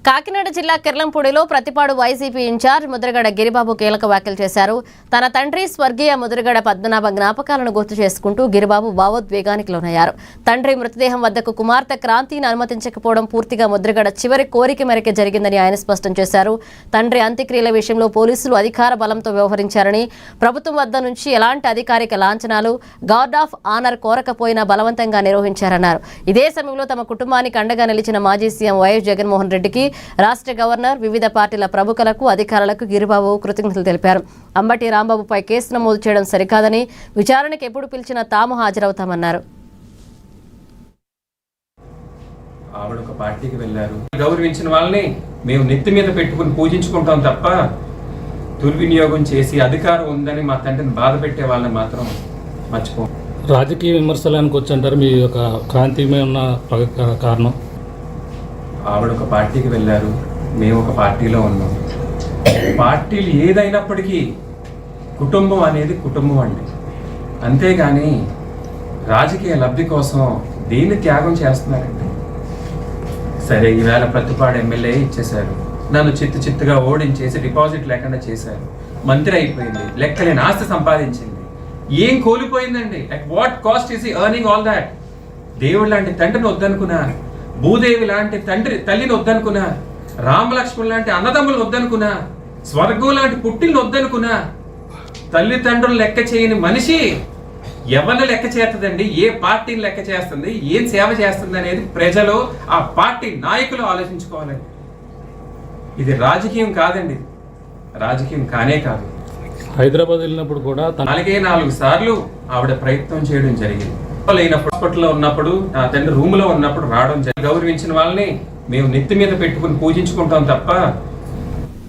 కాకినాడ జిల్లా కిర్లంపూడిలో Prathipadu YCP incharge Mudragada Giribabu కీలక వ్యాఖ్యలు చేశారు. తన తండ్రి స్వర్గీయ ముద్రగడ పద్మనాభ జ్ఞాపకాలను గుర్తు చేసుకుంటూ గిరిబాబు భావోద్వేగానికి లోనయ్యారు. తండ్రి మృతదేహం వద్దకు కుమార్తె క్రాంతిని అనుమతించకపోవడం పూర్తిగా ముద్రగడ చివరి కోరిక మేరకే జరిగిందని ఆయన స్పష్టం చేశారు. తండ్రి అంత్యక్రియల విషయంలో పోలీసులు అధికార బలంతో వ్యవహరించారని, ప్రభుత్వం వద్ద నుంచి ఎలాంటి అధికారిక లాంఛనాలు, గార్డ్ ఆఫ్ ఆనర్ కోరకపోయినా బలవంతంగా నిర్వహించారన్నారు. ఇదే సమయంలో తమ కుటుంబానికి అండగా నిలిచిన మాజీ సీఎం వైఎస్ జగన్మోహన్ రెడ్డికి, రాష్ట్ర గవర్నర్, వివిధ పార్టీల ప్రముఖులకు, అధికారులకు గిరిబాబు కృతజ్ఞతలు తెలిపారు. అంబటి రాంబాబుపై కేసు నమోదు చేయడం సరికాదని, విచారణకు ఎప్పుడు పిలిచినా తాము హాజరవుతామన్నారు. ఆవిడ ఒక పార్టీకి వెళ్ళారు. గౌరవించిన వాళ్ళని మేము నెత్తి మీద పెట్టుకుని పూజించుకుంటాం తప్ప దుర్వినియోగం చేసి అధికారం ఉందని మా తండ్రిని బాధ పెట్టే వాళ్ళని మాత్రం మర్చిపోం. రాజకీయ విమర్శలకు వచ్చి అంటారు. మీ యొక్క క్రాంతిమే ఉన్న కారణం? ఆవిడ ఒక పార్టీకి వెళ్ళారు, మేము ఒక పార్టీలో ఉన్నాం. పార్టీలు ఏదైనప్పటికీ కుటుంబం అనేది కుటుంబం అండి. అంతేగాని రాజకీయ లబ్ధి కోసం దేన్ని త్యాగం చేస్తున్నారండి? సరే, ఈవేళ ప్రతిపాడు ఎమ్మెల్యే ఇచ్చేశారు, నన్ను చిత్తుగా ఓడించేసి డిపాజిట్ లేకుండా చేశారు, మంత్రి అయిపోయింది, లెక్కలేని ఆస్తి సంపాదించింది. ఏం కోల్పోయిందండి? At what cost is earning all that? దేవుడు లాంటి తండ్రిని వద్దనుకున్నా, భూదేవి లాంటి తల్లిని వద్దనుకున్నా, రామలక్ష్మణ్ లాంటి అన్నదమ్ములు వద్దనుకున్నా, స్వర్గం లాంటి పుట్టిల్ని వద్దనుకున్నా, తల్లిదండ్రులు లెక్క చేయని మనిషి ఎవరిని లెక్క చేస్తుందండి? ఏ పార్టీని లెక్క చేస్తుంది? ఏం సేవ చేస్తుంది అనేది ప్రజలు, ఆ పార్టీ నాయకులు ఆలోచించుకోవాలండి. ఇది రాజకీయం కాదండి, రాజకీయం కానే కాదు. హైదరాబాద్ వెళ్ళినప్పుడు కూడా 4 సార్లు ఆవిడ ప్రయత్నం చేయడం జరిగింది. హాస్పిటల్లో ఉన్నప్పుడు, నా తండ్రి రూమ్ లో ఉన్నప్పుడు రావడం జరిగింది. గౌరవించిన వాళ్ళని మేము నెత్తి మీద పెట్టుకుని పూజించుకుంటాం తప్ప